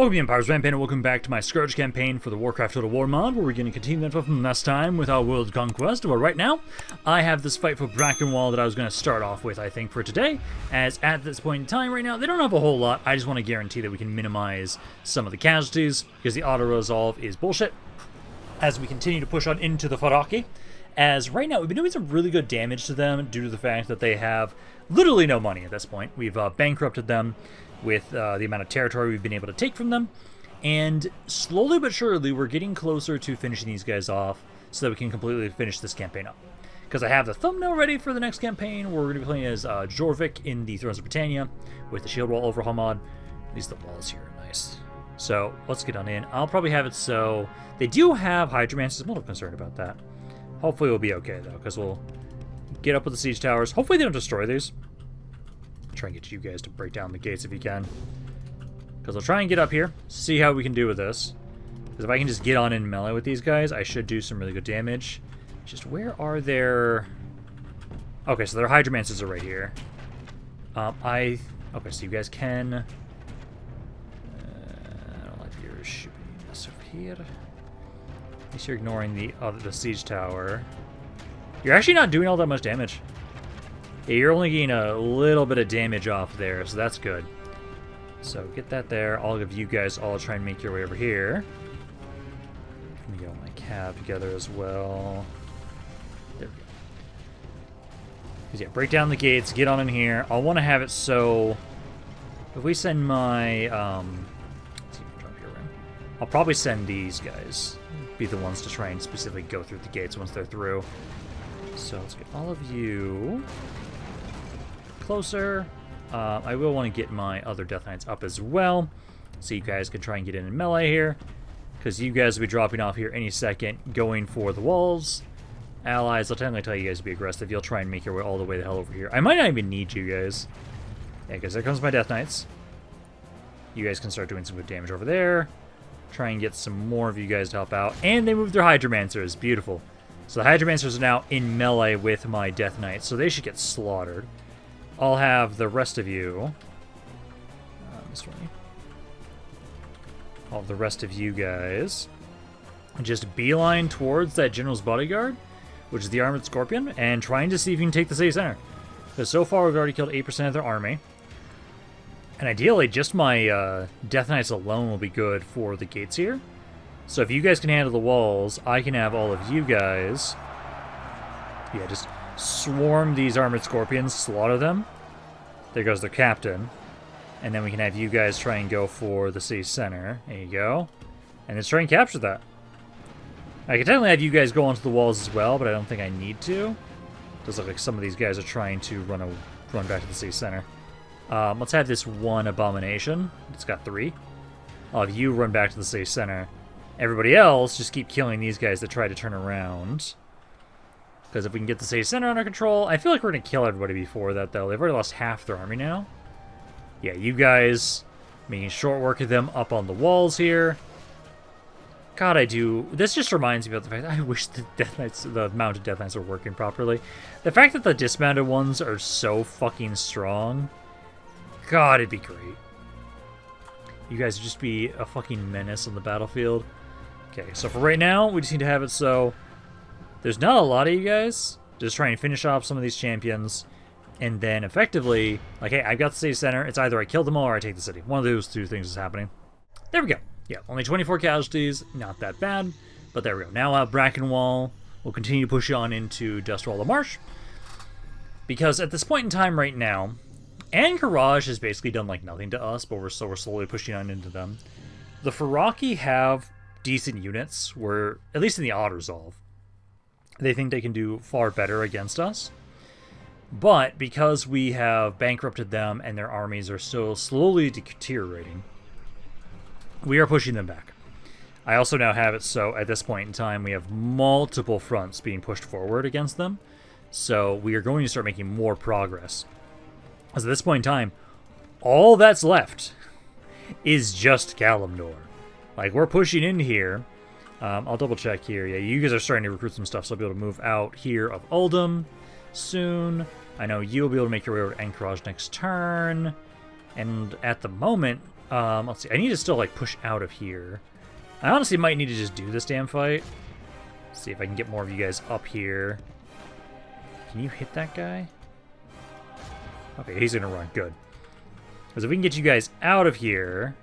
Welcome Empires Rampant and welcome back to my Scourge campaign for the Warcraft III War mod, where we're going to continue that from last time with our world conquest. But right now, I have this fight for Brackenwall that I was going to start off with, I think, for today, as at this point in time right now, they don't have a whole lot. I just want to guarantee that we can minimize some of the casualties, because the auto-resolve is bullshit, as we continue to push on into the FARRAK. As right now, we've been doing some really good damage to them due to the fact that they have literally no money at this point. We've bankrupted them with the amount of territory we've been able to take from them, and slowly but surely we're getting closer to finishing these guys off so that we can completely finish this campaign up. Because I have the thumbnail ready for the next campaign where we're going to be playing as Jorvik in the Thrones of Britannia with the shield wall overhaul mod. These are the walls here are nice. So let's get on in. I'll probably have it so they do have Hydromancers. I'm a little concerned about that. Hopefully we'll be okay though, because we'll get up with the siege towers. Hopefully they don't destroy these. Try and get you guys to break down the gates if you can, because I'll try and get up here, see how we can do with this, because if I can just get on in melee with these guys, I should do some really good damage. Just where are their... Okay, so their Hydromancers are right here. Okay, so you guys can... I don't like your shooting this over here. At least you're ignoring the siege tower. You're actually not doing all that much damage. Yeah, you're only getting a little bit of damage off there, so that's good. So get that there. I'll give you guys all try and make your way over here. Let me get all my cab together as well. There we go. Because yeah, break down the gates, get on in here. I'll want to have it so if we send my let's see if I drop here, right? I'll probably send these guys be the ones to try and specifically go through the gates once they're through. So let's get all of you closer. I will want to get my other Death Knights up as well, so you guys can try and get in melee here, because you guys will be dropping off here any second, going for the walls. Allies, I'll technically tell you guys to be aggressive. You'll try and make your way all the way the hell over here. I might not even need you guys. Yeah, because there comes my Death Knights. You guys can start doing some good damage over there. Try and get some more of you guys to help out. And they moved their Hydromancers. Beautiful. So the Hydromancers are now in melee with my Death Knights, so they should get slaughtered. I'll have the rest of you... this way. All the rest of you guys just beeline towards that General's Bodyguard, which is the Armored Scorpion, and trying to see if you can take the city center. Because so far we've already killed 8% of their army. And ideally, just my Death Knights alone will be good for the gates here. So if you guys can handle the walls, I can have all of you guys... Yeah, just swarm these Armored Scorpions, slaughter them. There goes their captain. And then we can have you guys try and go for the city center. There you go. And let's try and capture that. I can technically have you guys go onto the walls as well, but I don't think I need to. It does look like some of these guys are trying to run back to the city center. Let's have this one abomination. It's got 3. I'll have you run back to the city center. Everybody else, just keep killing these guys that try to turn around. Because if we can get the city center under control... I feel like we're going to kill everybody before that, though. They've already lost half their army now. Yeah, you guys making short work of them up on the walls here. God, I do... This just reminds me of the fact that I wish the Death Knights, the mounted Death Knights, were working properly. The fact that the dismounted ones are so fucking strong... God, it'd be great. You guys would just be a fucking menace on the battlefield. Okay, so for right now, we just need to have it so there's not a lot of you guys. Just try and finish off some of these champions. And then effectively, like, hey, I've got the city center. It's either I kill them all or I take the city. One of those two things is happening. There we go. Yeah, only 24 casualties. Not that bad. But there we go. Now we'll have Brackenwall. We'll continue to push on into Dustwall the Marsh. Because at this point in time right now, Ahn'Qiraj has basically done like nothing to us, but we're slowly pushing on into them. The FARRAK have decent units, where, at least in the auto-resolve, they think they can do far better against us. But because we have bankrupted them and their armies are so slowly deteriorating, we are pushing them back. I also now have it so at this point in time we have multiple fronts being pushed forward against them. So we are going to start making more progress. Because at this point in time, all that's left is just Kalimdor. Like, we're pushing in here. I'll double check here. Yeah, you guys are starting to recruit some stuff, so I'll be able to move out here of Uldum soon. I know you'll be able to make your way over to Ahn'Qiraj next turn. And at the moment, Let's see. I need to still, like, push out of here. I honestly might need to just do this damn fight. See if I can get more of you guys up here. Can you hit that guy? Okay, he's gonna run. Good. Because if we can get you guys out of here...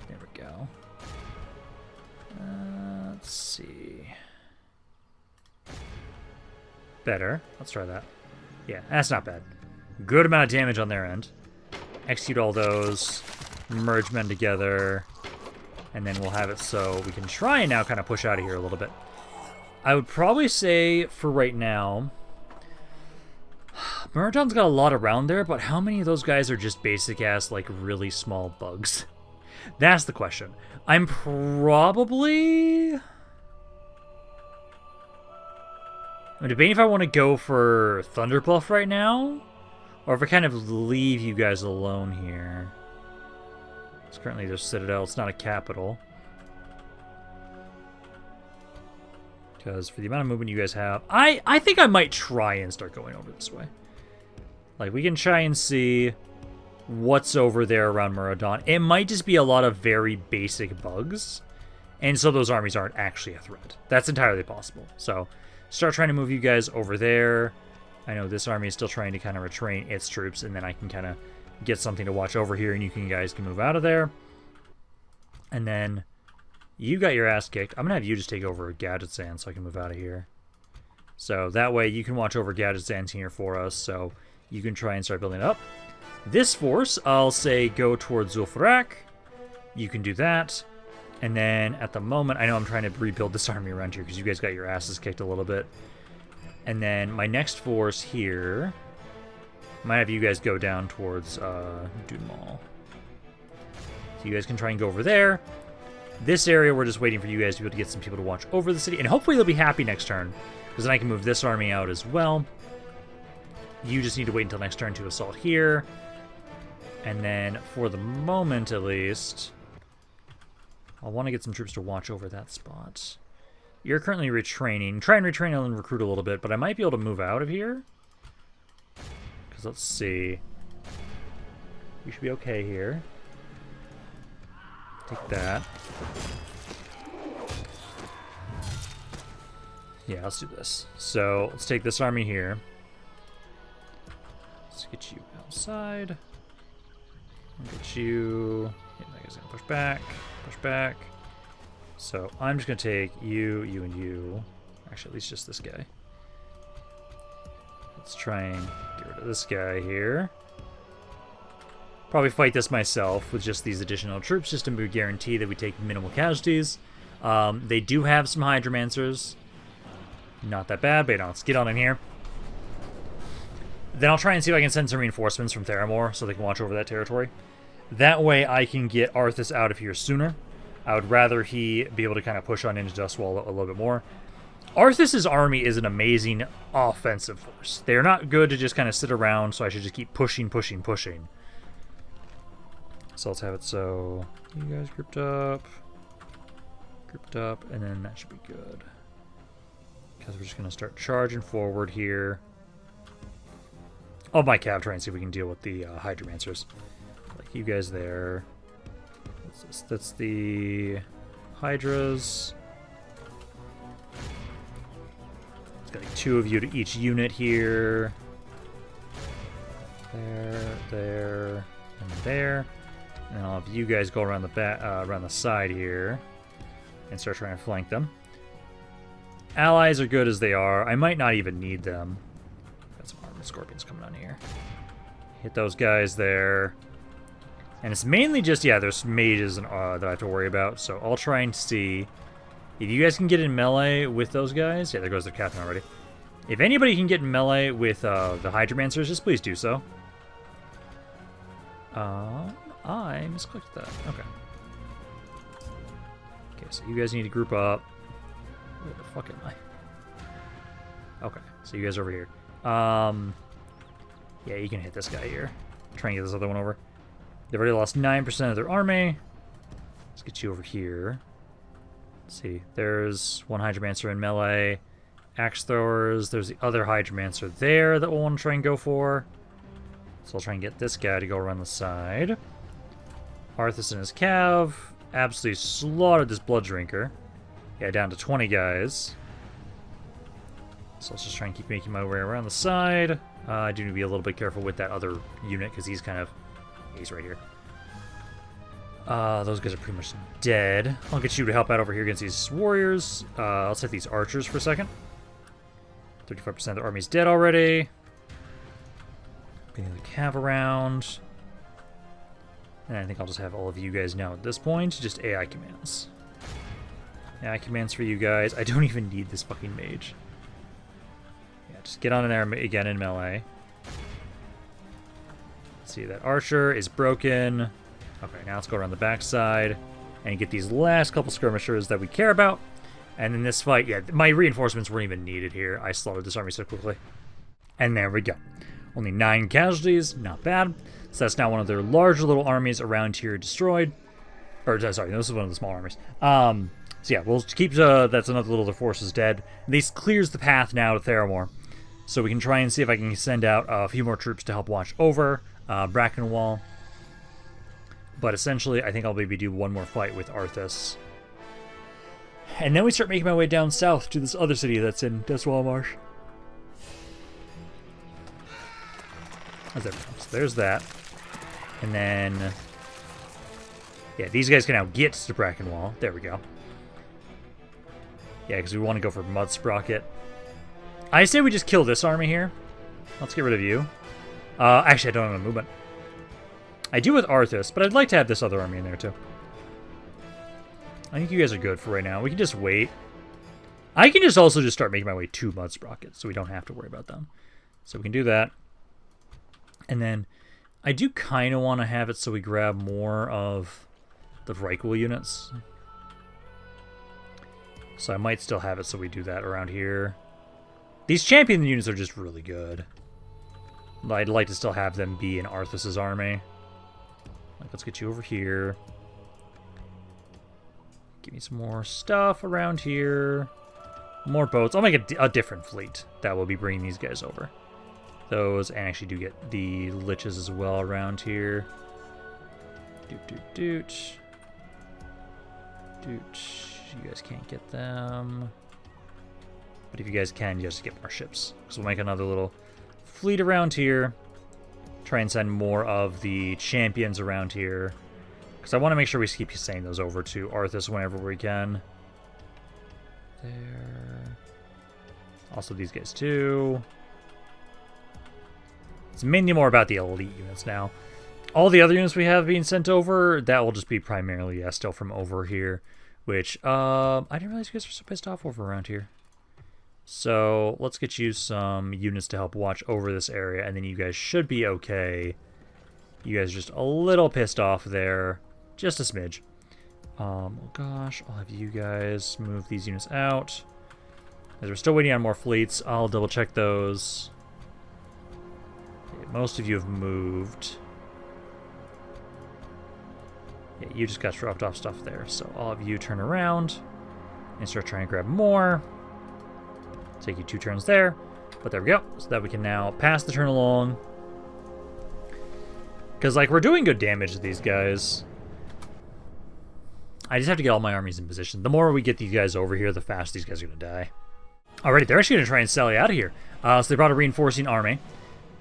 There we go. Let's see. Better. Let's try that. Yeah, that's not bad. Good amount of damage on their end. Execute all those. Merge men together. And then we'll have it so we can try and now kind of push out of here a little bit. I would probably say for right now... Maraudon's got a lot around there, but how many of those guys are just basic-ass, like, really small bugs? That's the question. I'm probably... I'm debating if I want to go for Thunderbluff right now, or if I kind of leave you guys alone here. It's currently their Citadel, it's not a capital. Because for the amount of movement you guys have, I think I might try and start going over this way. Like, we can try and see what's over there around Maraudon. It might just be a lot of very basic bugs, and so those armies aren't actually a threat. That's entirely possible. So, start trying to move you guys over there. I know this army is still trying to kind of retrain its troops, and then I can kind of get something to watch over here, and you guys can move out of there. And then... You got your ass kicked. I'm going to have you just take over Gadgetzan so I can move out of here. So that way you can watch over Gadgetzan here for us, so you can try and start building it up. This force, I'll say go towards FARRAK. You can do that. And then at the moment, I know I'm trying to rebuild this army around here because you guys got your asses kicked a little bit. And then my next force here, might have you guys go down towards Dunmal. So you guys can try and go over there. This area, we're just waiting for you guys to be able to get some people to watch over the city. And hopefully they'll be happy next turn, because then I can move this army out as well. You just need to wait until next turn to assault here. And then, for the moment at least, I'll want to get some troops to watch over that spot. You're currently retraining. Try and retrain and recruit a little bit, but I might be able to move out of here. Because let's see. We should be okay here. Take that. Yeah, let's do this. So, let's take this army here. Let's get you outside. Get you... Yeah, that guy's gonna push back. Push back. So, I'm just gonna take you, you, and you. Actually, at least just this guy. Let's try and get rid of this guy here. Probably fight this myself with just these additional troops, just to guarantee that we take minimal casualties. They do have some Hydromancers. Not that bad, but you know, let's get on in here. Then I'll try and see if I can send some reinforcements from Theramore so they can watch over that territory. That way I can get Arthas out of here sooner. I would rather he be able to kind of push on into Dustwall a little bit more. Arthas's army is an amazing offensive force. They're not good to just kind of sit around, so I should just keep pushing, pushing, pushing. So let's have it so you guys grouped up, and then that should be good. Because we're just going to start charging forward here. Oh, my Cav, try and see if we can deal with the Hydromancers. Like you guys there. What's this? That's the Hydras. It's got like 2 of you to each unit here. There, there, and there. And I'll have you guys go around the side here and start trying to flank them. Allies are good as they are. I might not even need them. Got some armored scorpions coming on here. Hit those guys there. And it's mainly just, yeah, there's mages and, that I have to worry about. So I'll try and see if you guys can get in melee with those guys. Yeah, there goes the captain already. If anybody can get in melee with the Hydromancers, just please do so. I misclicked that. Okay. Okay, so you guys need to group up. Where the fuck am I? Okay, so you guys are over here. Yeah, you can hit this guy here. Try and get this other one over. They've already lost 9% of their army. Let's get you over here. Let's see. There's one Hydromancer in melee. Axe throwers. There's the other Hydromancer there that we'll want to try and go for. So I'll try and get this guy to go around the side. Arthas and his cav absolutely slaughtered this blood drinker. Yeah, down to 20 guys. So let's just try and keep making my way around the side. I do need to be a little bit careful with that other unit because he's kind of... he's right here. Those guys are pretty much dead. I'll get you to help out over here against these warriors. Let's hit these archers for a second. 35% of the army's dead already. Bringing the cav around. And I think I'll just have all of you guys now at this point. Just AI commands. AI commands for you guys. I don't even need this fucking mage. Yeah, just get on in there again in melee. Let's see, that archer is broken. Okay, now let's go around the backside and get these last couple skirmishers that we care about. And in this fight, yeah, my reinforcements weren't even needed here. I slaughtered this army so quickly. And there we go. Only 9 casualties, not bad. So that's now one of their larger little armies around here destroyed. Or, sorry, this is one of the small armies. So yeah, we'll keep, that's another little of their forces dead. And this clears the path now to Theramore. So we can try and see if I can send out a few more troops to help watch over Brackenwall. But essentially, I think I'll maybe do one more fight with Arthas. And then we start making my way down south to this other city that's in Deswall Marsh. So there's that. And then... yeah, these guys can now get to Brackenwall. There we go. Yeah, because we want to go for Mud Sprocket. I say we just kill this army here. Let's get rid of you. Actually, I don't have a movement. I do with Arthas, but I'd like to have this other army in there too. I think you guys are good for right now. We can just wait. I can just also just start making my way to Mud Sprockets, so we don't have to worry about them. So we can do that. And then I do kind of want to have it so we grab more of the Vrykul units. So I might still have it so we do that around here. These champion units are just really good. I'd like to still have them be in Arthas' army. Like, let's get you over here. Give me some more stuff around here. More boats. I'll make a different fleet that will be bringing these guys over. Those, and actually do get the liches as well around here. Doot, doot, doot. Doot. You guys can't get them. But if you guys can, you just get more ships. So we'll make another little fleet around here. Try and send more of the champions around here. Because I want to make sure we keep sending those over to Arthas whenever we can. There. Also these guys too. It's mainly more about the elite units now. All the other units we have being sent over, that will just be primarily, yeah, still from over here. Which, I didn't realize you guys were so pissed off over around here. So, let's get you some units to help watch over this area, and then you guys should be okay. You guys are just a little pissed off there. Just a smidge. Oh gosh, I'll have you guys move these units out. As we're still waiting on more fleets, I'll double check those. Okay, most of you have moved. Yeah, you just got dropped off stuff there. So all of you turn around and start trying to grab more. Take you 2 turns there. But there we go. So that we can now pass the turn along. Because, like, we're doing good damage to these guys. I just have to get all my armies in position. The more we get these guys over here, the faster these guys are going to die. Alrighty, they're actually going to try and sally out of here. So they brought a reinforcing army.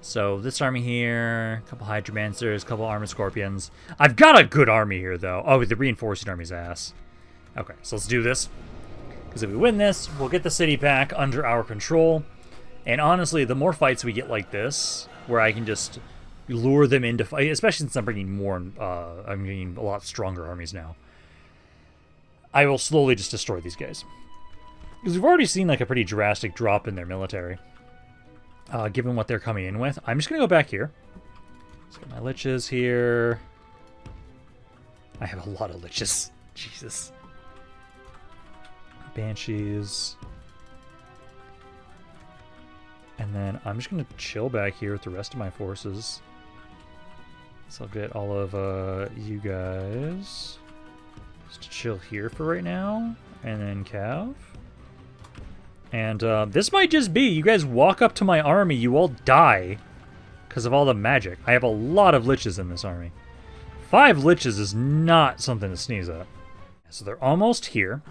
So this army here, a couple Hydromancers, a couple Armored Scorpions. I've got a good army here, though. Oh, the reinforcing army's ass. Okay, so let's do this. Because if we win this, we'll get the city back under our control. And honestly, the more fights we get like this, where I can just lure them into fight, especially since I'm bringing more, I'm bringing a lot stronger armies now, I will slowly just destroy these guys. Because we've already seen like a pretty drastic drop in their military. Given what they're coming in with. I'm just going to go back here. Let's get my liches here. I have a lot of liches. Jesus. Banshees. And then I'm just going to chill back here with the rest of my forces. So I'll get all of you guys just chill here for right now. And then Cav. And this might just be, you guys walk up to my army, you all die because of all the magic. I have a lot of liches in this army. 5 liches is not something to sneeze at. So they're almost here.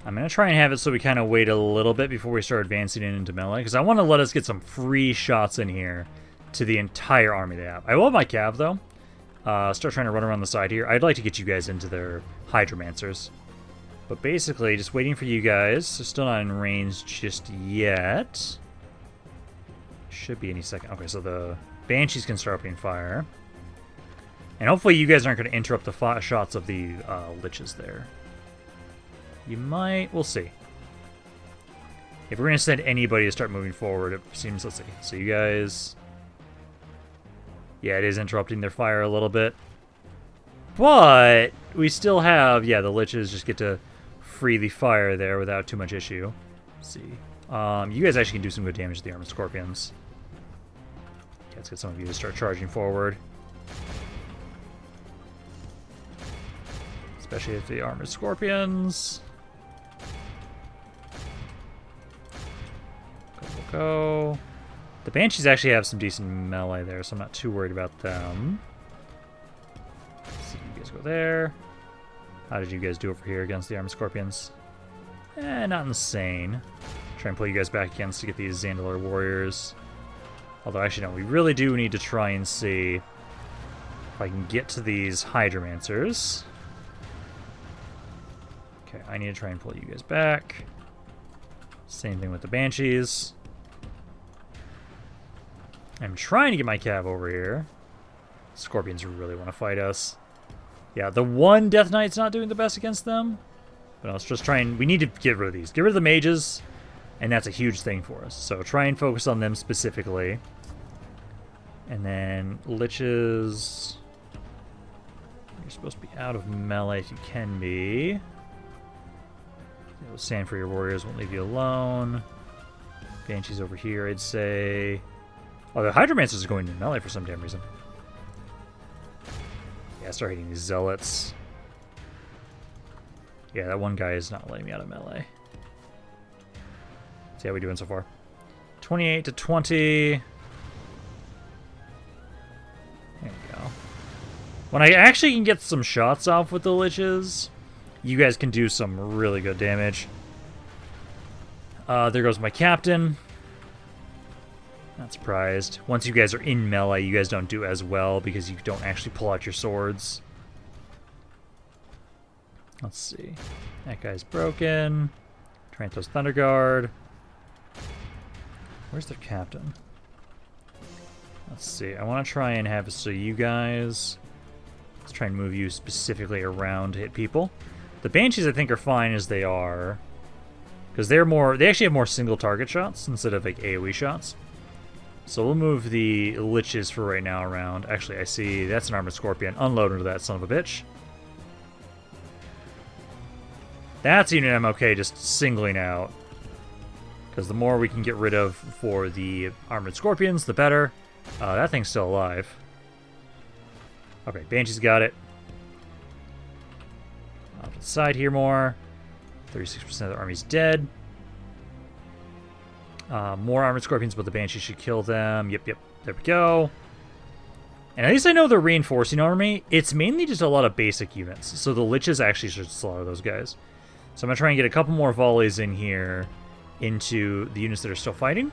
I'm going to try and have it so we kind of wait a little bit before we start advancing into melee, because I want to let us get some free shots in here to the entire army they have. I will have my cav, though. Start trying to run around the side here. I'd like to get you guys into their Hydromancers. But basically, just waiting for you guys. So still not in range just yet. Should be any second. Okay, so the Banshees can start opening fire. And hopefully you guys aren't going to interrupt the shots of the liches there. You might. We'll see. If we're going to send anybody to start moving forward, it seems... Let's see. So you guys... Yeah, it is interrupting their fire a little bit. But we still have... Yeah, the liches just get to freely fire there without too much issue. Let's see. You guys actually can do some good damage to the Armored Scorpions. Okay, let's get some of you to start charging forward. Especially if the Armored Scorpions. Go. The Banshees actually have some decent melee there, so I'm not too worried about them. Let's see, you guys go there. How did you guys do over here against the Armored Scorpions? Not insane. Try and pull you guys back against to get these Zandalar warriors. Although, actually, no, we really do need to try and see if I can get to these Hydromancers. Okay, I need to try and pull you guys back. Same thing with the Banshees. I'm trying to get my cav over here. Scorpions really want to fight us. Yeah, the one Death Knight's not doing the best against them. But let's just try and... We need to get rid of these. Get rid of the mages. And that's a huge thing for us. So try and focus on them specifically. And then liches... You're supposed to be out of melee if you can be. Stand for your warriors, won't leave you alone. Banshees over here, I'd say. Oh, the Hydromancers are going into melee for some damn reason. Yeah, start hitting these zealots. Yeah, that one guy is not letting me out of melee. See how we doing so far. 28 to 20. There we go. When I actually can get some shots off with the liches, you guys can do some really good damage. There goes my captain. Not surprised. Once you guys are in melee, you guys don't do as well because you don't actually pull out your swords. Let's see. That guy's broken. Trantos Thunder Guard. Where's their captain? Let's see. I want to try and have so you guys... Let's try and move you specifically around to hit people. The Banshees, I think, are fine as they are. Because they're more... They actually have more single target shots instead of, like, AoE shots. So we'll move the liches for right now around. Actually, I see that's an Armored Scorpion. Unload into that son of a bitch. That's a unit I'm okay just singling out. Because the more we can get rid of for the Armored Scorpions, the better. That thing's still alive. Okay, Banshee's got it. Off to the side here more. 36% of the army's dead. More Armored Scorpions, but the Banshee should kill them. Yep, there we go. And at least I know they're reinforcing army. It's mainly just a lot of basic units. So the liches actually should slaughter those guys. So I'm going to try and get a couple more volleys in here into the units that are still fighting.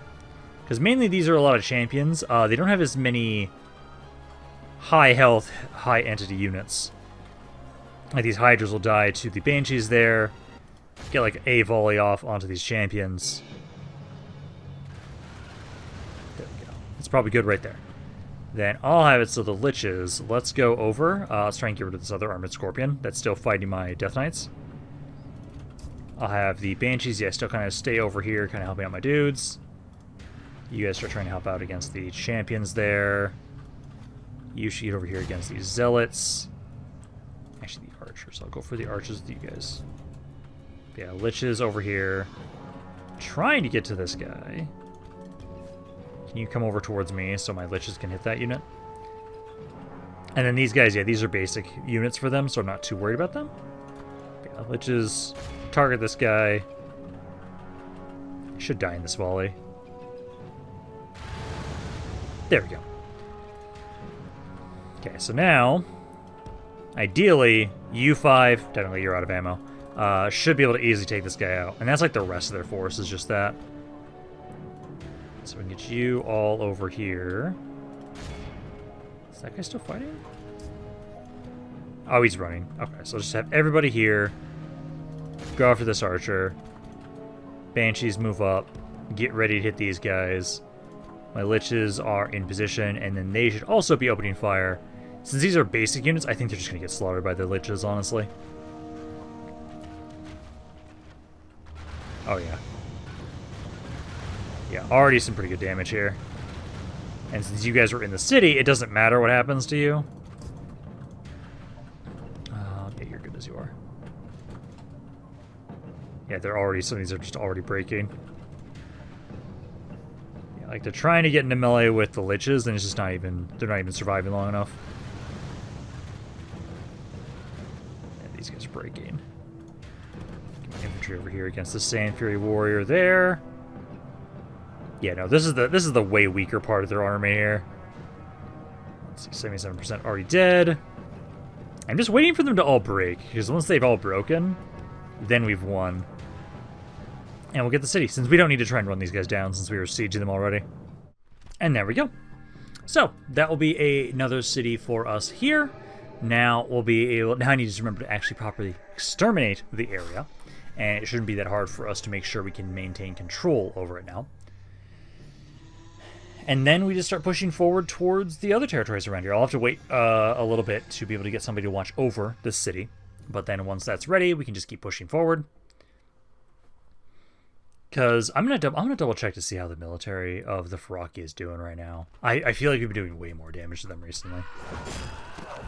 Because mainly these are a lot of champions. They don't have as many high health, high entity units. Like these Hydras will die to the Banshees there. Get like a volley off onto these champions. There we go. It's probably good right there. Then I'll have it so the liches, let's go over. Let's try and get rid of this other Armored Scorpion that's still fighting my Death Knights. I'll have the Banshees, yeah, still kind of stay over here, kind of helping out my dudes. You guys start trying to help out against the champions there. You should get over here against these zealots. Actually, the archers. I'll go for the archers with you guys. Yeah, liches over here. Trying to get to this guy. Can you come over towards me so my liches can hit that unit? And then these guys, yeah, these are basic units for them, so I'm not too worried about them. Yeah, liches target this guy. Should die in this volley. There we go. Okay, so now Ideally, U5, technically you're out of ammo, should be able to easily take this guy out. And that's like the rest of their force is just that. So we can get you all over here. Is that guy still fighting? Oh, he's running. Okay, so just have everybody here. Go after this archer. Banshees move up. Get ready to hit these guys. My liches are in position, and then they should also be opening fire. Since these are basic units, I think they're just going to get slaughtered by the liches, honestly. Oh, yeah. Yeah, already some pretty good damage here. And since you guys are in the city, it doesn't matter what happens to you. Yeah, you're good as you are. Yeah, they're already, some of these are just already breaking. Yeah, like they're trying to get into melee with the liches, and it's just not even, they're not even surviving long enough. Yeah, these guys are breaking. Get my infantry over here against the Sand Fury Warrior there. Yeah, no, this is the way weaker part of their army here. Let's see, 77% already dead. I'm just waiting for them to all break, because once they've all broken, then we've won. And we'll get the city, since we don't need to try and run these guys down, since we were sieging them already. And there we go. So, that will be another city for us here. Now we'll be able, now I need to remember to actually properly exterminate the area. And it shouldn't be that hard for us to make sure we can maintain control over it now. And then we just start pushing forward towards the other territories around here. I'll have to wait a little bit to be able to get somebody to watch over this city. But then once that's ready, we can just keep pushing forward. Because I'm gonna double check to see how the military of the FARRAK is doing right now. I feel like we've been doing way more damage to them recently.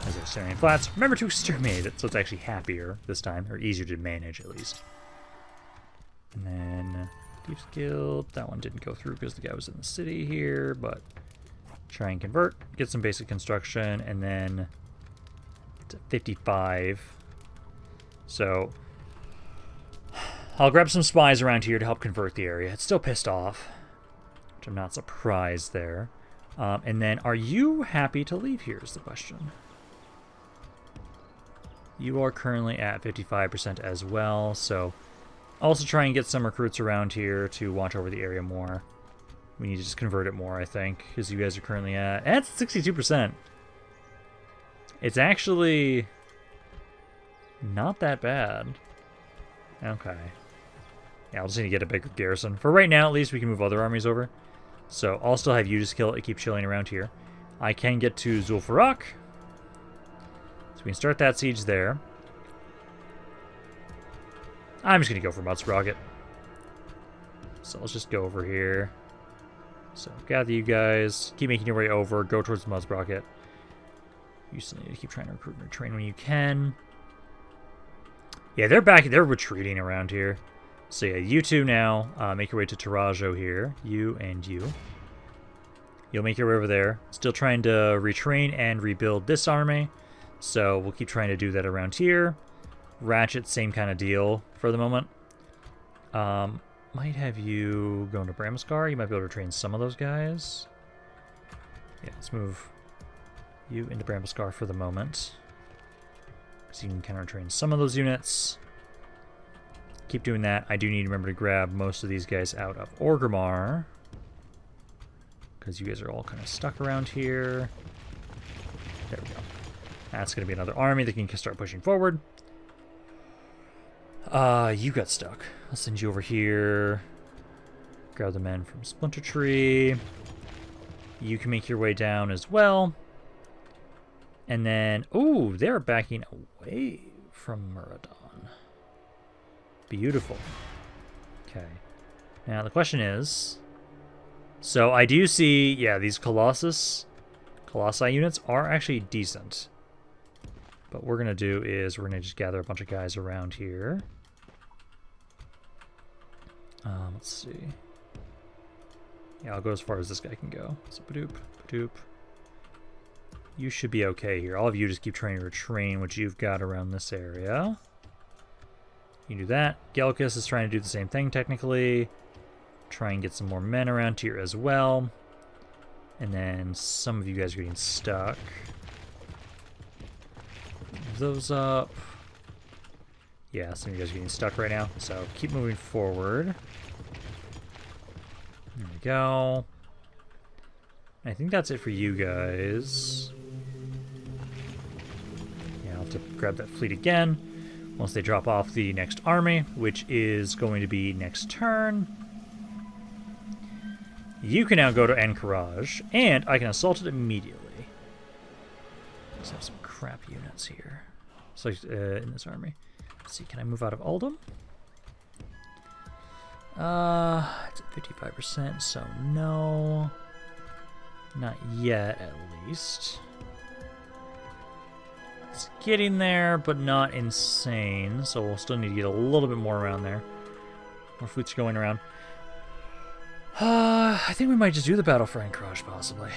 As they're staring flats. Remember to exterminate it, so it's actually happier this time, or easier to manage at least. And then Thieves Guild, that one didn't go through because the guy was in the city here, but try and convert, get some basic construction, and then it's at 55. So I'll grab some spies around here to help convert the area. It's still pissed off, which I'm not surprised there. And then, are you happy to leave here is the question. You are currently at 55% as well, so also try and get some recruits around here to watch over the area more. We need to just convert it more, I think, because you guys are currently at... That's 62%. It's actually not that bad. Okay. Yeah, I'll just need to get a bigger garrison. For right now, at least, we can move other armies over. So I'll still have you just keep chilling around here. I can get to ZUL FARRAK. So we can start that siege there. I'm just going to go for Mud Sprocket. So let's just go over here. So gather you guys. Keep making your way over. Go towards Mud Sprocket. You still need to keep trying to recruit and retrain when you can. Yeah, they're back. They're retreating around here. So yeah, you two now make your way to Tarajo here. You and you. You'll make your way over there. Still trying to retrain and rebuild this army. So we'll keep trying to do that around here. Ratchet, same kind of deal for the moment. Might have you go into Bramskar. You might be able to train some of those guys. Yeah, let's move you into Bramskar for the moment. So you can counter train some of those units. Keep doing that. I do need to remember to grab most of these guys out of Orgrimmar, because you guys are all kind of stuck around here. There we go. That's going to be another army that can start pushing forward. You got stuck. I'll send you over here. Grab the men from Splinter Tree. You can make your way down as well. And then, ooh, they're backing away from Murradon. Beautiful. Okay. Now the question is, so I do see, yeah, these Colossi units are actually decent. But what we're going to do is we're going to just gather a bunch of guys around here. Let's see. Yeah, I'll go as far as this guy can go. So, badoop, badoop. You should be okay here. All of you just keep trying to retrain what you've got around this area. You can do that. Gelkus is trying to do the same thing, technically. Try and get some more men around here as well. And then some of you guys are getting stuck. Move those up. Yeah, some of you guys are getting stuck right now, so keep moving forward. There we go. I think that's it for you guys. Yeah, I'll have to grab that fleet again once they drop off the next army, which is going to be next turn. You can now go to Ahn'Qiraj, and I can assault it immediately. Let's have some crap units here. So in this army. Let's see, can I move out of Uldum? It's at 55%, so no. Not yet, at least. It's getting there, but not insane, so we'll still need to get a little bit more around there. More fleets going around. I think we might just do the battle for Ahn'Qiraj, possibly.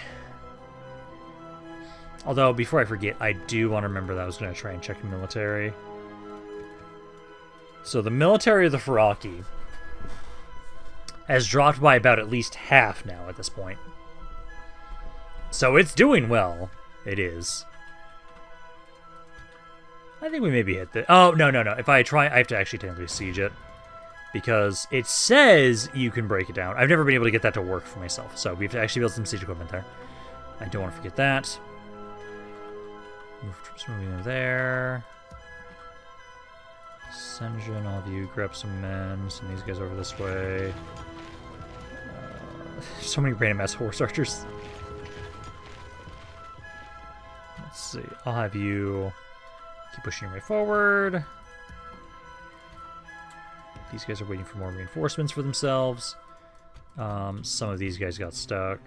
Although, before I forget, I do want to remember that I was going to try and check the military. So the military of the FARRAK has dropped by about at least half now at this point. So it's doing well. It is. I think we maybe hit the... Oh, no. If I try, I have to actually technically siege it. Because it says you can break it down. I've never been able to get that to work for myself. So we have to actually build some siege equipment there. I don't want to forget that. Move troops moving there. Senjin, all of you, grab some men. Send these guys over this way. So many random ass horse archers. Let's see. I'll have you keep pushing your way forward. These guys are waiting for more reinforcements for themselves. Some of these guys got stuck.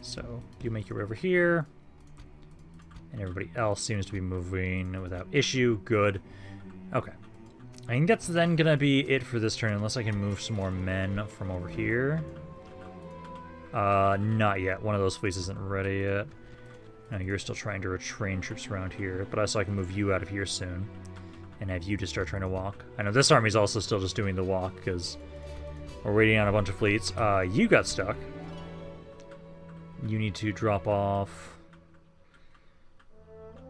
So you make your way over here. And everybody else seems to be moving without issue. Good. Okay. I think that's then going to be it for this turn, unless I can move some more men from over here. Not yet. One of those fleets isn't ready yet. No, you're still trying to retrain troops around here, but also I can move you out of here soon. And have you just start trying to walk. I know this army's also still just doing the walk, because we're waiting on a bunch of fleets. You got stuck. You need to drop off...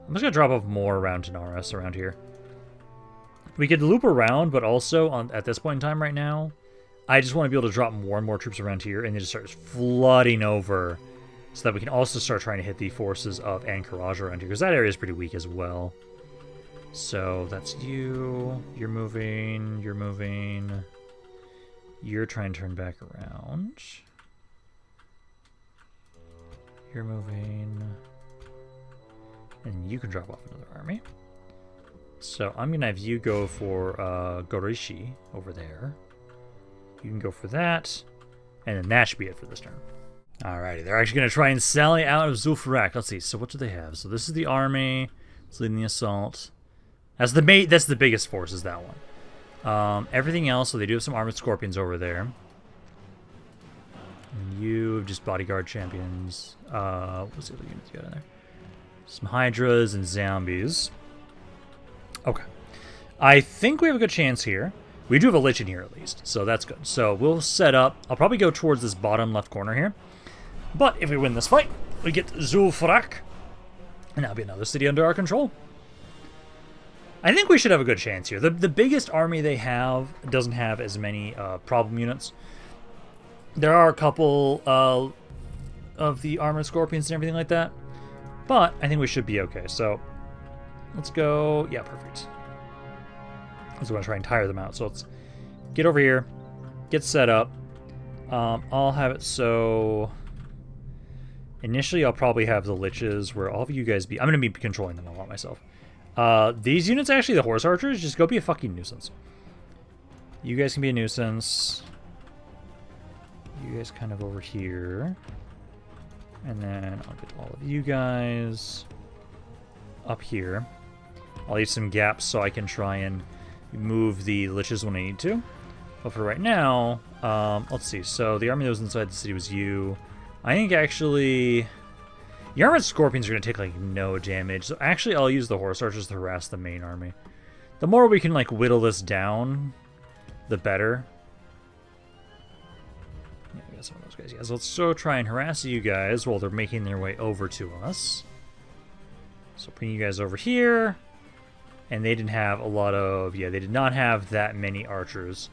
I'm just going to drop off more around Tanaris around here. We could loop around, but also, at this point in time right now, I just want to be able to drop more and more troops around here, and then just start flooding over, so that we can also start trying to hit the forces of Ahn'Qiraj around here, because that area is pretty weak as well. So, that's you. You're moving. You're moving. You're trying to turn back around. You're moving. And you can drop off another army. So I'm going to have you go for Gorishi over there. You can go for that. And then that should be it for this turn. Alrighty, they're actually going to try and sally out of FARRAK. Let's see, so what do they have? So this is the army. It's leading the assault. That's the biggest force, is that one. Everything else, so they do have some armored scorpions over there. And you have just bodyguard champions. What's the other units you got in there? Some hydras and zombies. Okay. I think we have a good chance here. We do have a Lich in here at least, so that's good. So we'll set up. I'll probably go towards this bottom left corner here. But if we win this fight, we get ZUL FARRAK. And that'll be another city under our control. I think we should have a good chance here. The biggest army they have doesn't have as many problem units. There are a couple of the armored scorpions and everything like that. But I think we should be okay. So let's go. Yeah, perfect. I was going to try and tire them out. So let's get over here, get set up. I'll have it so initially I'll probably have the liches where all of you guys be. I'm going to be controlling them a lot myself. These units, actually, the horse archers, just go be a fucking nuisance. You guys can be a nuisance. You guys kind of over here. And then I'll get all of you guys up here. I'll leave some gaps so I can try and move the liches when I need to. But for right now, let's see. So the army that was inside the city was you. I think actually... The armored scorpions are going to take, like, no damage. So actually, I'll use the horse archers to harass the main army. The more we can, like, whittle this down, the better. Yeah, we got some of those guys. Yeah, so let's try and harass you guys while they're making their way over to us. So bring you guys over here. And they didn't have a lot of... Yeah, they did not have that many archers.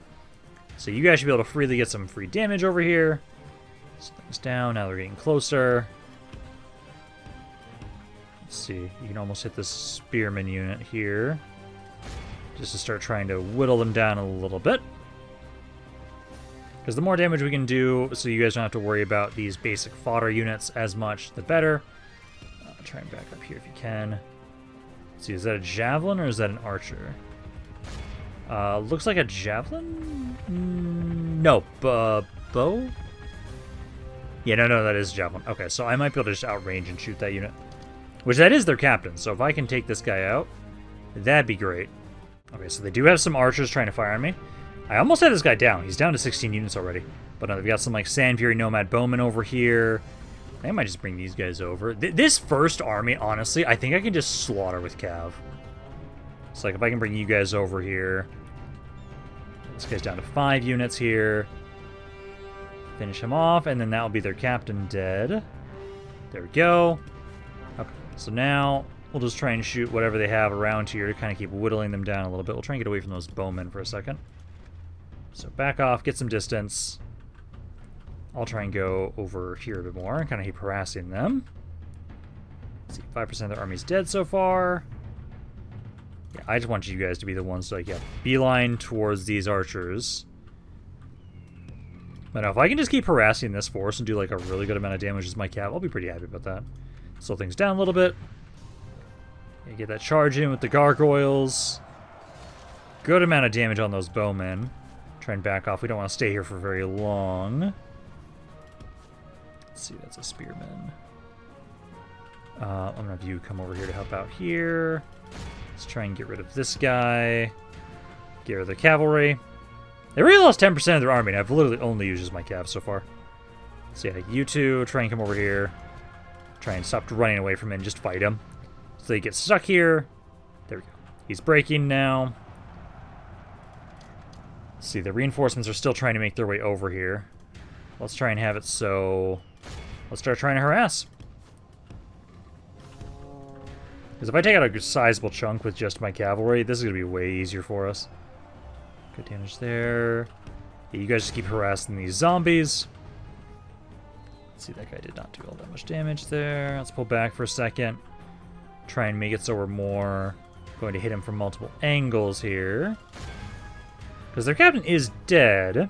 So you guys should be able to freely get some free damage over here. Slow things down. Now they're getting closer. Let's see. You can almost hit this spearman unit here. Just to start trying to whittle them down a little bit. Because the more damage we can do, so you guys don't have to worry about these basic fodder units as much, the better. Try and back up here if you can. Let's see, is that a javelin or is that an archer? Looks like a javelin? No, bow? Yeah, no, that is a javelin. Okay, so I might be able to just outrange and shoot that unit. Which that is their captain, so if I can take this guy out, that'd be great. Okay, so they do have some archers trying to fire on me. I almost had this guy down. He's down to 16 units already. But they've got some like Sand Fury Nomad Bowmen over here. I might just bring these guys over. This first army, honestly, I think I can just slaughter with Cav. It's like if I can bring you guys over here. This guy's down to 5 units here. Finish him off, and then that'll be their captain dead. There we go. Okay, so now we'll just try and shoot whatever they have around here to kind of keep whittling them down a little bit. We'll try and get away from those bowmen for a second. So back off, get some distance. I'll try and go over here a bit more and kind of keep harassing them. Let's see, 5% of their army's dead so far. Yeah, I just want you guys to be the ones to, like, yeah, beeline towards these archers. But now, if I can just keep harassing this force and do, like, a really good amount of damage as my cav, I'll be pretty happy about that. Slow things down a little bit. Yeah, get that charge in with the gargoyles. Good amount of damage on those bowmen. Try and back off. We don't want to stay here for very long. Let's see, that's a spearman. I'm going to have you come over here to help out here. Let's try and get rid of this guy. Get rid of the cavalry. They already lost 10% of their army, and I've literally only used as my cav so far. So yeah, you two, try and come over here. Try and stop running away from him and just fight him. So they get stuck here. There we go. He's breaking now. Let's see, the reinforcements are still trying to make their way over here. Let's try and have it so... Let's start trying to harass. Because if I take out a sizable chunk with just my cavalry, this is going to be way easier for us. Good damage there. Yeah, you guys just keep harassing these zombies. Let's see, that guy did not do all that much damage there. Let's pull back for a second. Try and make it so we're more going to hit him from multiple angles here. Because their captain is dead.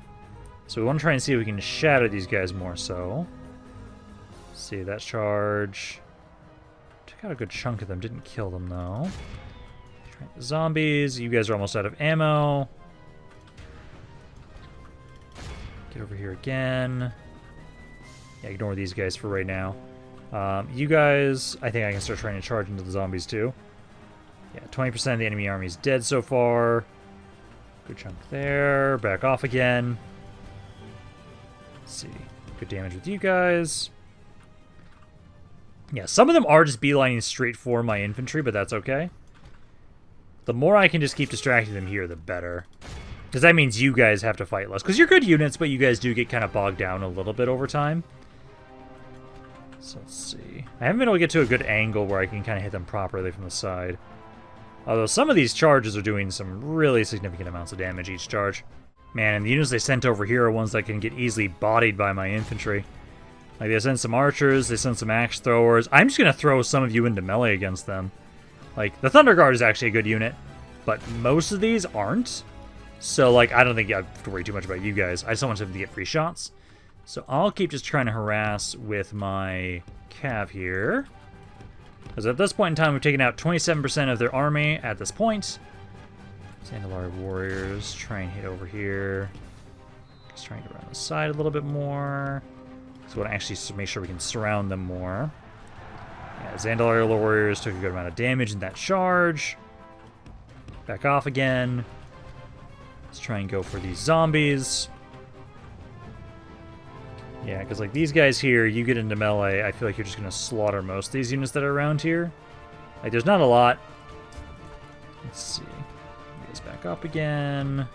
So we want to try and see if we can shatter these guys more so. Let's see, that charge. Took out a good chunk of them. Didn't kill them, though. Try the zombies. You guys are almost out of ammo. Get over here again. Yeah, ignore these guys for right now. You guys, I think I can start trying to charge into the zombies, too. Yeah, 20% of the enemy army is dead so far. Good chunk there. Back off again. Let's see. Good damage with you guys. Yeah, some of them are just beelining straight for my infantry, but that's okay. The more I can just keep distracting them here, the better. Because that means you guys have to fight less. Because you're good units, but you guys do get kind of bogged down a little bit over time. So let's see. I haven't been able to get to a good angle where I can kind of hit them properly from the side. Although some of these charges are doing some really significant amounts of damage each charge. Man, and the units they sent over here are ones that can get easily bodied by my infantry. Like, they sent some archers, they sent some axe throwers. I'm just going to throw some of you into melee against them. Like, the Thunder Guard is actually a good unit, but most of these aren't. So, like, I don't think I have to worry too much about you guys. I just want them to get free shots. So I'll keep just trying to harass with my cav here. Because at this point in time, we've taken out 27% of their army at this point. Zandalari warriors, try and hit over here. Just trying to get around the side a little bit more. So we want to actually make sure we can surround them more. Yeah, Zandalari warriors took a good amount of damage in that charge. Back off again. Let's try and go for these zombies. Yeah, because like these guys here, you get into melee, I feel like you're just going to slaughter most of these units that are around here. Like, there's not a lot. Let's see. You guys back up again.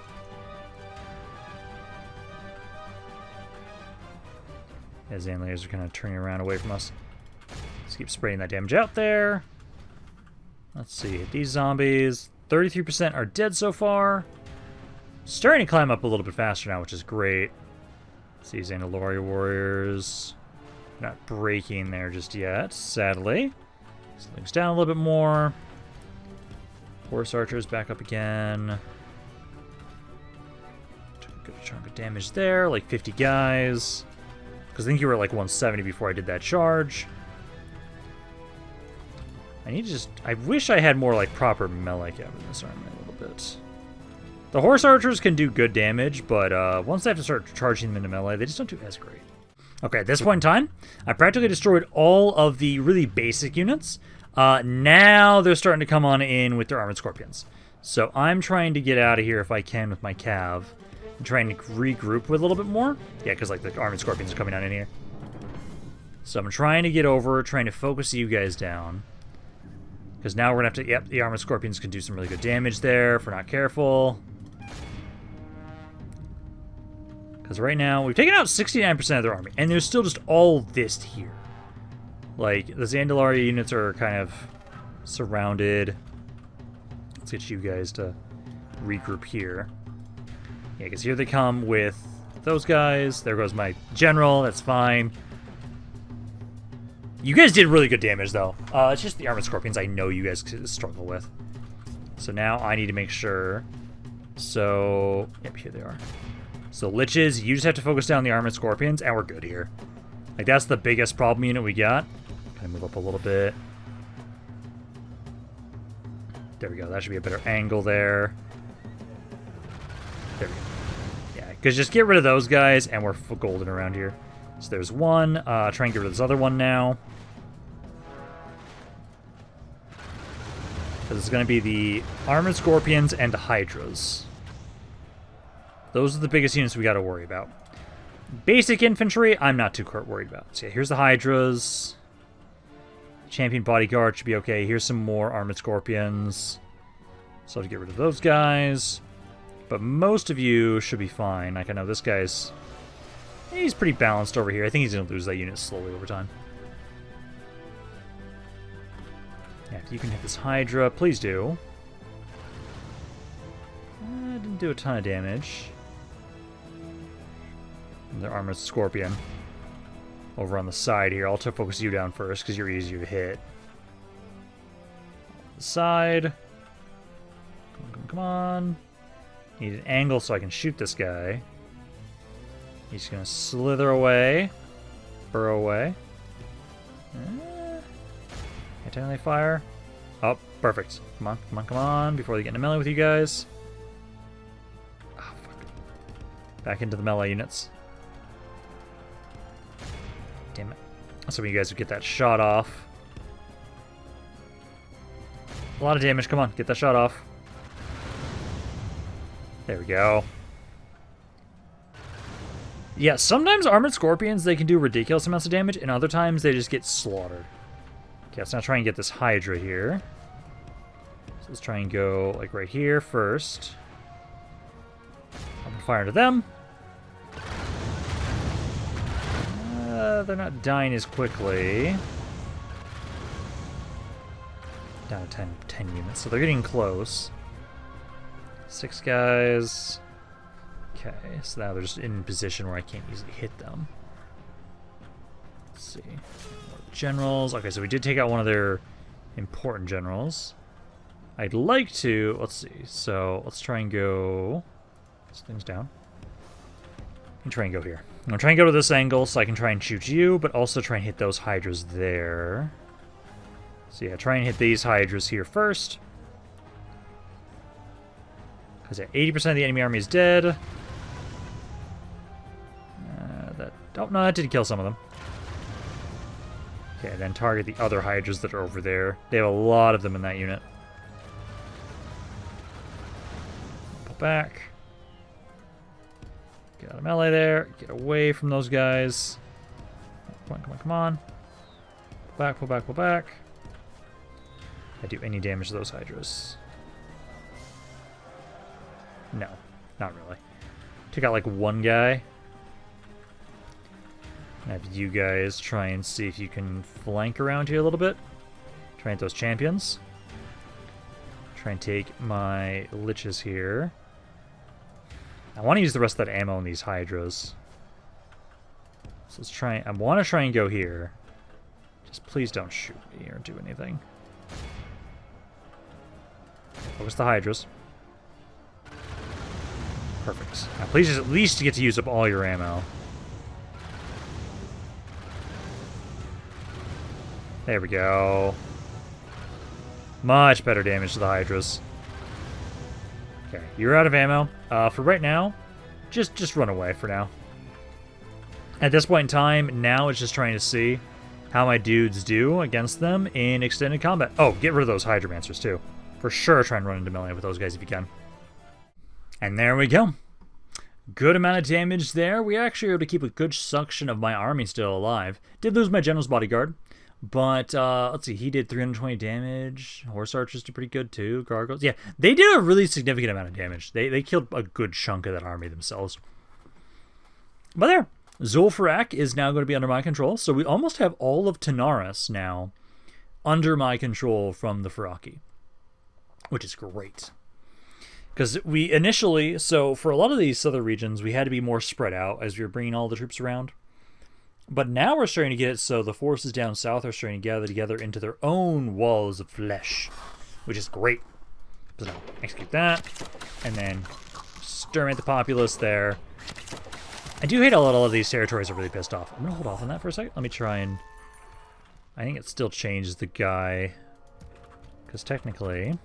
As Zanlayers are kind of turning around away from us. Let's keep spraying that damage out there. Let's see. These zombies, 33% are dead so far. Starting to climb up a little bit faster now, which is great. Let's see, Zandalori warriors. Not breaking there just yet, sadly. Slings down a little bit more. Horse archers back up again. Took a good chunk of damage there, like 50 guys. Because I think you were at like 170 before I did that charge. I need to just... I wish I had more like proper melee cap in this army a little bit. The horse archers can do good damage, but once they have to start charging them into melee, they just don't do as great. Okay, at this point in time, I practically destroyed all of the really basic units. Now they're starting to come on in with their armored scorpions. So I'm trying to get out of here if I can with my cav. I'm trying to regroup with a little bit more. Yeah, because like the armored scorpions are coming on in here. So I'm trying to get over, trying to focus you guys down. Because now we're going to have to... Yep, the armored scorpions can do some really good damage there if we're not careful. Because right now, we've taken out 69% of their army. And there's still just all this here. Like, the Zandalari units are kind of surrounded. Let's get you guys to regroup here. Yeah, because here they come with those guys. There goes my general. That's fine. You guys did really good damage, though. It's just the armored scorpions I know you guys struggle with. So now I need to make sure. So, yep, here they are. So liches, you just have to focus down the armored scorpions, and we're good here. Like, that's the biggest problem unit we got. Kind of move up a little bit. There we go. That should be a better angle there. There we go. Yeah, because just get rid of those guys, and we're golden around here. So there's one. Try and get rid of this other one now. Because it's going to be the armored scorpions and the hydras. Those are the biggest units we got to worry about. Basic infantry, I'm not too worried about. So yeah, here's the hydras. Champion bodyguard should be okay. Here's some more armored scorpions. So I have to get rid of those guys. But most of you should be fine. Like, I know this guy's... He's pretty balanced over here. I think he's going to lose that unit slowly over time. Yeah, if you can hit this hydra, please do. Didn't do a ton of damage. The armored scorpion over on the side here. I'll focus you down first because you're easier to hit. The side. Come on, come on, come on. Need an angle so I can shoot this guy. He's gonna slither away, burrow away. Anti-melee fire. Oh, perfect. Come on, come on, come on! Before they get into melee with you guys. Oh, fuck. Back into the melee units. Damn it. Some of you guys would get that shot off. A lot of damage. Come on, get that shot off. There we go. Yeah, sometimes armored scorpions, they can do ridiculous amounts of damage, and other times they just get slaughtered. Okay, let's now try and get this hydra here. So let's try and go, like, right here first. Open fire into them. They're not dying as quickly. Down to 10 units, so they're getting close. 6 guys. Okay, so now they're just in position where I can't easily hit them. Let's see. More generals. Okay, so we did take out one of their important generals. I'd like to... Let's see. So let's try and go... This thing's down. And try and go here. I'm going to try and go to this angle so I can try and shoot you, but also try and hit those hydras there. So yeah, try and hit these hydras here first. Because yeah, 80% of the enemy army is dead. Oh, no, that did kill some of them. Okay, then target the other hydras that are over there. They have a lot of them in that unit. Pull back. Get out of melee there. Get away from those guys. Come on, come on, come on. Pull back, pull back, pull back. I do any damage to those hydras? No, not really. Took out like one guy. Have you guys try and see if you can flank around here a little bit. Try and hit those champions. Try and take my liches here. I want to use the rest of that ammo on these hydras. So let's try. I want to try and go here. Just please don't shoot me or do anything. Focus the hydras. Perfect. Now please just at least get to use up all your ammo. There we go. Much better damage to the hydras. Okay, you're out of ammo. For right now, just run away for now. At this point in time, now it's just trying to see how my dudes do against them in extended combat. Oh, get rid of those Hydromancers too. For sure, try and run into melee with those guys if you can. And there we go. Good amount of damage there. We actually were able to keep a good section of my army still alive. Did lose my general's bodyguard. But, let's see, he did 320 damage. Horse archers did pretty good, too. Gargoyles. Yeah, they did a really significant amount of damage. They killed a good chunk of that army themselves. But there. ZUL FARRAK is now going to be under my control. So we almost have all of Tanaris now under my control from the FARRAK. Which is great. Because we initially, so for a lot of these southern regions, we had to be more spread out as we were bringing all the troops around. But now we're starting to get it so the forces down south are starting to gather together into their own walls of flesh, which is great. So now, execute that, and then exterminate the populace there. I do hate a lot of these territories are really pissed off. I'm going to hold off on that for a second. Let me try and... I think it still changes the guy. Because technically...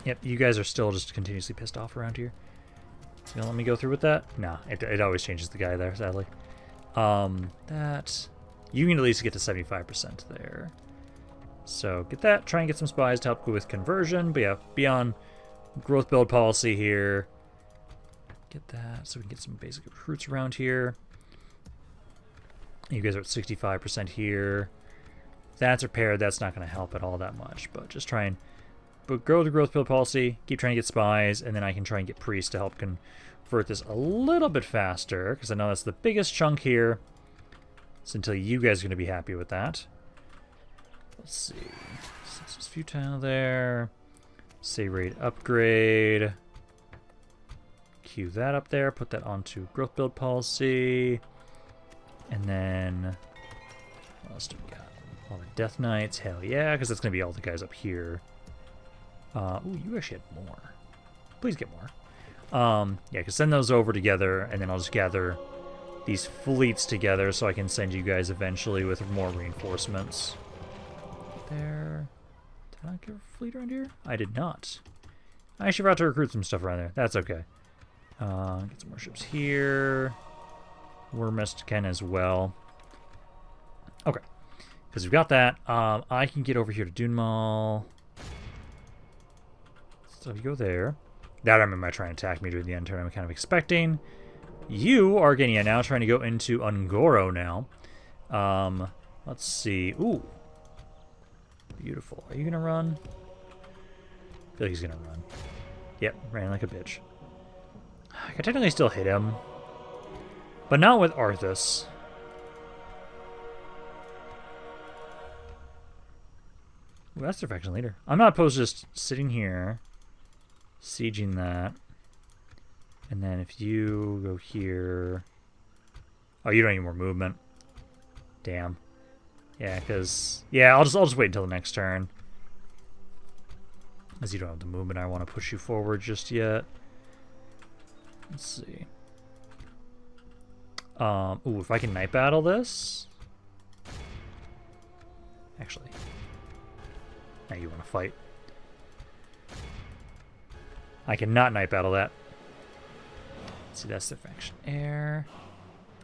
Yep, you guys are still just continuously pissed off around here. You gonna let me go through with that? Nah, it always changes the guy there, sadly. That... You can at least get to 75% there. So get that, try and get some spies to help with conversion. But yeah, be on growth build policy here. Get that, so we can get some basic recruits around here. You guys are at 65% here. That's repaired, that's not going to help at all that much. But just try and grow the growth build policy, keep trying to get spies, and then I can try and get priests to help convert this a little bit faster, because I know that's the biggest chunk here. So until you guys are going to be happy with that. Let's see. This is futile there. Say rate upgrade. Queue that up there. Put that onto growth build policy. And then... What else do we got? All the Death Knights. Hell yeah, because that's going to be all the guys up here. Ooh, you actually had more. Please get more. Yeah, because send those over together, and then I'll just gather these fleets together so I can send you guys eventually with more reinforcements. There. Did I not get a fleet around here? I did not. I actually forgot to recruit some stuff around there. That's okay. Get some more ships here. Wormest can as well. Okay. Because we've got that. I can get over here to Dunmal. So if you go there. That army might try and attack me during the end turn. I'm kind of expecting. You are getting it now, trying to go into Ungoro now. Let's see. Ooh. Beautiful. Are you going to run? I feel like he's going to run. Yep, ran like a bitch. I can technically still hit him. But not with Arthas. Ooh, that's their faction leader. I'm not opposed to just sitting here, sieging that. And then if you go here... Oh, you don't need more movement. Damn. Yeah, because... Yeah, I'll just wait until the next turn. As you don't have the movement, I want to push you forward just yet. Let's see. Ooh, if I can night battle this... Actually... Now you want to fight. I cannot night battle that. Let's see, that's the faction air.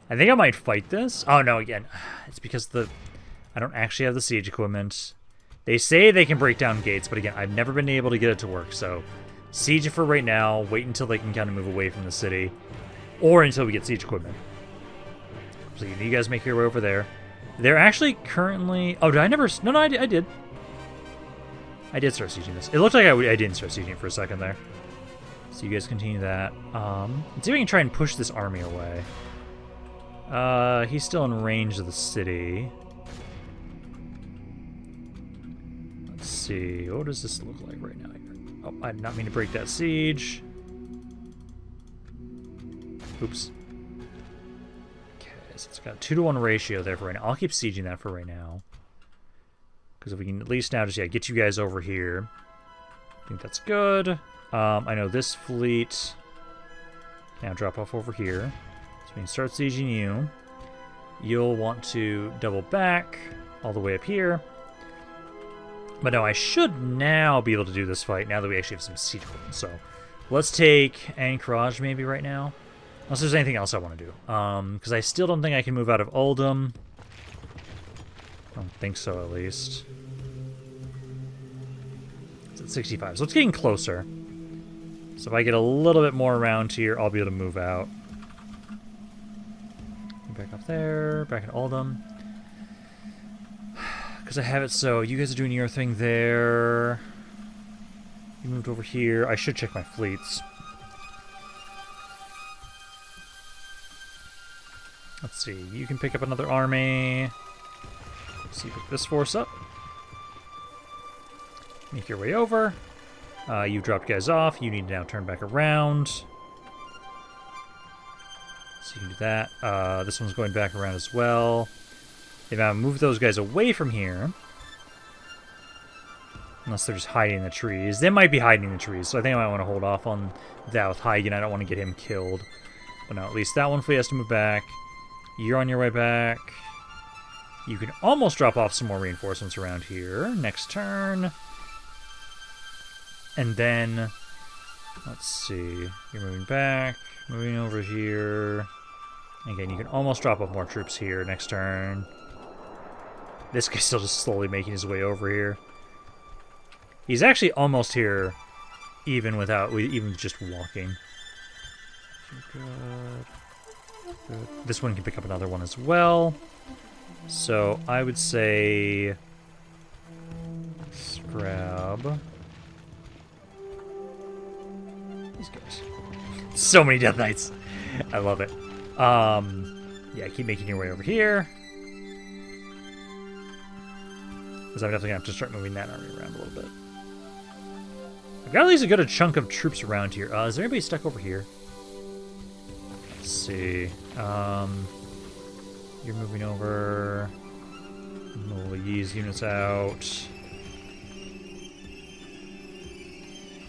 I think I might fight this. Oh, no, again. It's because I don't actually have the siege equipment. They say they can break down gates, but again, I've never been able to get it to work, so... Siege it for right now. Wait until they can kind of move away from the city. Or until we get siege equipment. So you guys make your way over there. They're actually currently... Oh, did I never... No, I did. I did start sieging this. It looked like I didn't start sieging for a second there. So you guys continue that. Let's see if we can try and push this army away. He's still in range of the city. Let's see. What does this look like right now? Oh, I did not mean to break that siege. Oops. Okay, so it's got a 2-to-1 ratio there for right now. I'll keep sieging that for right now. Because if we can at least now just, get you guys over here. I think that's good. I know this fleet now drop off over here. So we can start sieging you. You'll want to double back all the way up here. But no, I should now be able to do this fight now that we actually have some siege equipment. So let's take Ahn'Qiraj maybe right now. Unless there's anything else I want to do. Because I still don't think I can move out of Uldum. I don't think so, at least. It's at 65, so it's getting closer. So if I get a little bit more around here, I'll be able to move out. Back up there, back in Uldum. Because I have it so you guys are doing your thing there. You moved over here. I should check my fleets. Let's see. You can pick up another army. So you pick this force up. Make your way over. You dropped guys off. You need to now turn back around. So you can do that. This one's going back around as well. If I move those guys away from here, unless they're just hiding in the trees. They might be hiding in the trees, so I think I might want to hold off on that with Hagen. I don't want to get him killed. But no, at least that one fleet has to move back. You're on your way back. You can almost drop off some more reinforcements around here next turn. And then, let's see, you're moving back, moving over here. Again, you can almost drop off more troops here next turn. This guy's still just slowly making his way over here. He's actually almost here, even just walking. Good. Good. This one can pick up another one as well. So I would say, let's grab these guys. So many Death Knights. I love it. Yeah, keep making your way over here. Because I'm definitely going to have to start moving that army around a little bit. I've got at least a good chunk of troops around here. Is there anybody stuck over here? Let's see. You're moving over. We'll ease units out.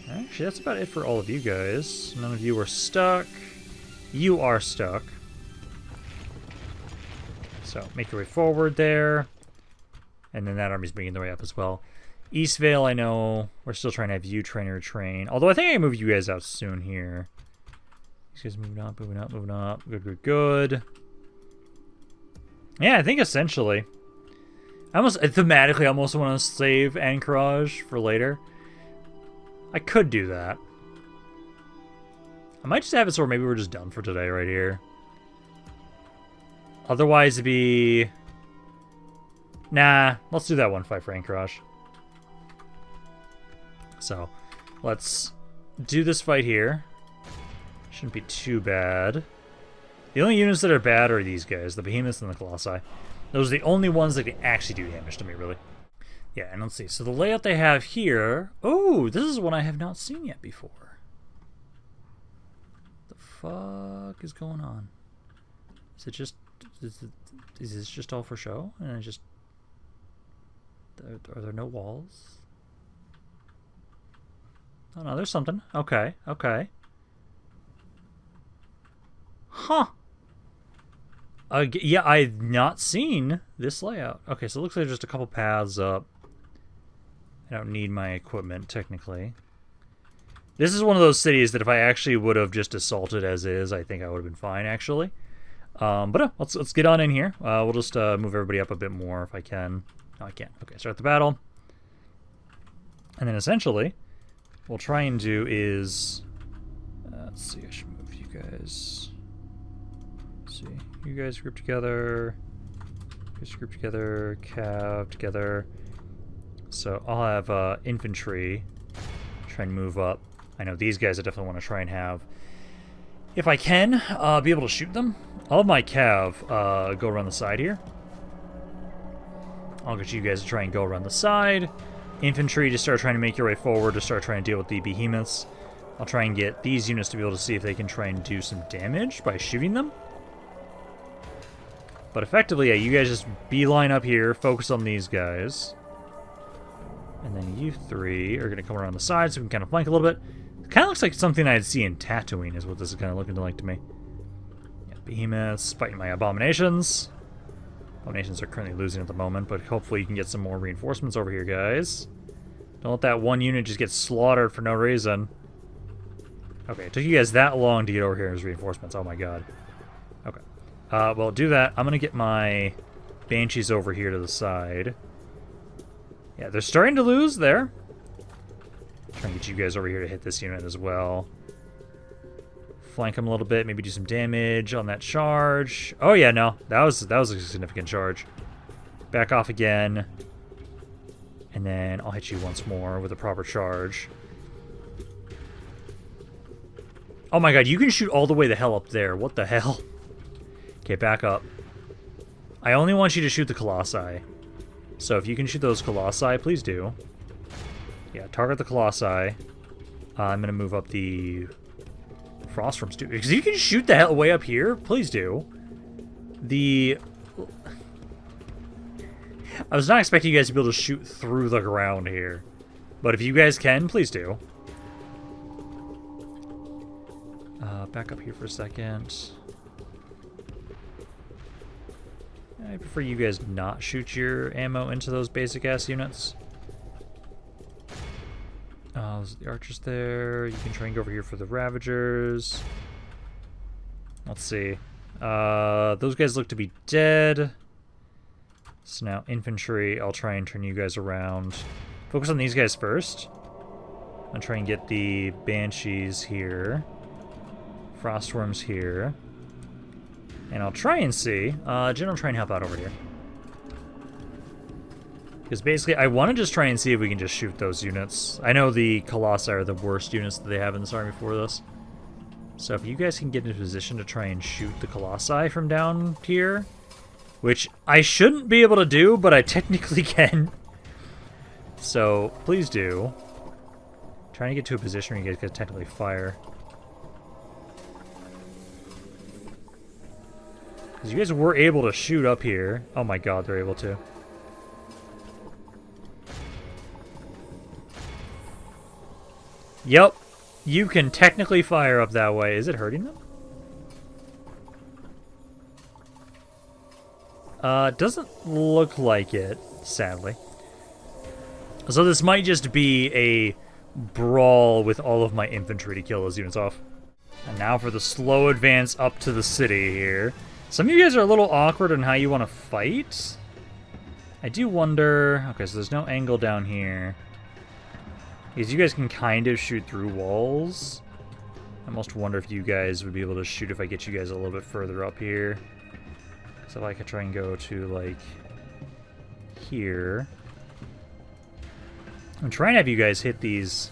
Actually, that's about it for all of you guys. None of you are stuck. You are stuck. So, make your way forward there. And then that army's making their way up as well. Eastvale, I know. We're still trying to have you train or train. Although I think I can move you guys out soon here. These guys moving up, moving up, moving up. Good, good, good. Yeah, I think essentially. I thematically almost want to save Ahn'Qiraj for later. I could do that. I might just have it so maybe we're just done for today right here. Otherwise, it'd be... Nah, let's do that one fight for Ahn'Qiraj. So, let's do this fight here. Shouldn't be too bad. The only units that are bad are these guys, the Behemoths and the Colossi. Those are the only ones that can actually do damage to me, really. Yeah, and let's see. So the layout they have here... Oh, this is one I have not seen yet before. The fuck is going on? Is it just... Is this just all for show? And I just... Are there no walls? Oh, no, there's something. Okay, okay. Huh. Yeah, I've not seen this layout. Okay, so it looks like just a couple paths up. I don't need my equipment, technically. This is one of those cities that if I actually would have just assaulted as is, I think I would have been fine, actually. But no, let's get on in here. We'll just move everybody up a bit more if I can. No, I can't. Okay, start the battle. And then essentially, what we'll try and do is... let's see, I should move you guys... Let's see, you guys group together. You guys group together, cav together. So I'll have infantry try and move up. I know these guys I definitely want to try and have, if I can, be able to shoot them. I'll have my cav go around the side here. I'll get you guys to try and go around the side. infantry to start trying to make your way forward to start trying to deal with the behemoths. I'll try and get these units to be able to see if they can try and do some damage by shooting them. But effectively, yeah, you guys just beeline up here, focus on these guys. And then you three are going to come around the side so we can kind of flank a little bit. It kind of looks like something I'd see in Tatooine is what this is kind of looking like to me. Yeah, behemoths fighting my abominations. Abominations are currently losing at the moment, but hopefully you can get some more reinforcements over here, guys. Don't let that one unit just get slaughtered for no reason. Okay, it took you guys that long to get over here as reinforcements. Oh my god. Okay. Well, do that. I'm going to get my Banshees over here to the side. Yeah, they're starting to lose there. Trying to get you guys over here to hit this unit as well. Flank them a little bit, maybe do some damage on that charge. Oh yeah, no, that was a significant charge. Back off again. And then I'll hit you once more with a proper charge. Oh my god, you can shoot all the way the hell up there. What the hell? Okay, back up. I only want you to shoot the Colossi. So if you can shoot those Colossi, please do. Yeah, target the Colossi. I'm going to move up the Frostworms too. Because you can shoot the hell way up here, please do. I was not expecting you guys to be able to shoot through the ground here. But if you guys can, please do. Back up here for a second. I prefer you guys not shoot your ammo into those basic-ass units. There's the archers there. You can try and go over here for the Ravagers. Let's see. Those guys look to be dead. So now infantry, I'll try and turn you guys around. Focus on these guys first. I'll try and get the Banshees here. Frostworms here. And I'll try and see. Jen will try and help out over here. Because basically, I want to just try and see if we can just shoot those units. I know the Colossi are the worst units that they have in this army for this. So if you guys can get into position to try and shoot the Colossi from down here, which I shouldn't be able to do, but I technically can. So please do. Trying to get to a position where you guys can technically fire. Because you guys were able to shoot up here. Oh my god, they're able to. Yep, you can technically fire up that way. Is it hurting them? Doesn't look like it, sadly. So this might just be a brawl with all of my infantry to kill those units off. And now for the slow advance up to the city here. Some of you guys are a little awkward on how you want to fight. I do wonder... Okay, so there's no angle down here. Because you guys can kind of shoot through walls. I almost wonder if you guys would be able to shoot if I get you guys a little bit further up here. So if I could try and go to, like, here. I'm trying to have you guys hit these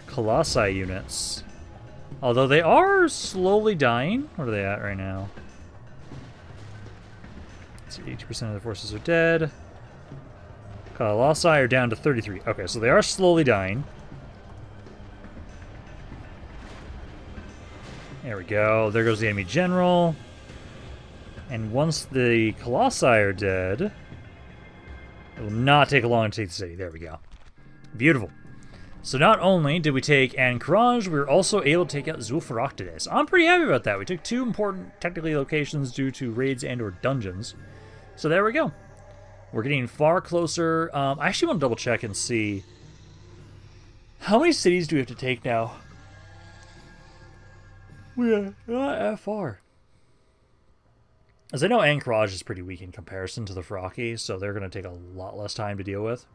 Colossi units. Although they are slowly dying. What are they at right now? Let's see, 80% of the forces are dead. Colossi are down to 33. Okay, so they are slowly dying. There we go. There goes the enemy general. And once the Colossi are dead, it will not take long to take the city. There we go. Beautiful. So not only did we take Ahn'Qiraj, we were also able to take out ZUL today. So I'm pretty happy about that. We took two important, technically, locations due to raids and or dungeons. So there we go. We're getting far closer. I actually want to double check and see how many cities do we have to take now? We're not that far. As I know, Ahn'Qiraj is pretty weak in comparison to the FARRAK, so they're going to take a lot less time to deal with.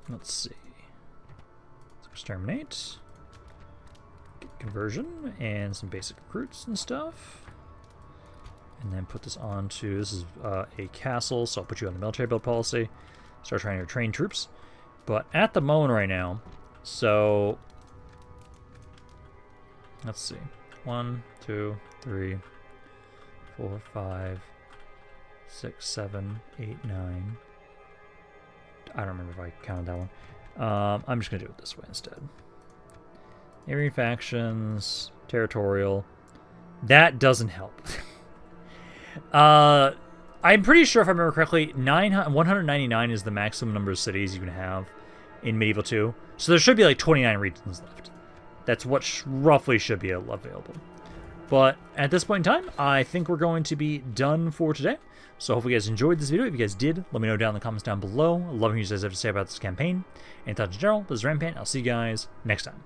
Let's see. Let's exterminate. Get conversion and some basic recruits and stuff. And then put this on to, this is a castle, so I'll put you on the military build policy. Start trying to train troops. But at the moment right now, so let's see. 1, 2, 3, 4, 5, 6, 7, 8, 9. I don't remember if I counted that one. I'm just going to do it this way instead. Alien factions, territorial. That doesn't help. I'm pretty sure if I remember correctly, 199 is the maximum number of cities you can have in Medieval 2. So there should be like 29 regions left. That's what roughly should be available. But at this point in time, I think we're going to be done for today. So hopefully you guys enjoyed this video. If you guys did, let me know down in the comments down below. I love hearing what you guys have to say about this campaign. And thoughts in general, this is Rampant. I'll see you guys next time.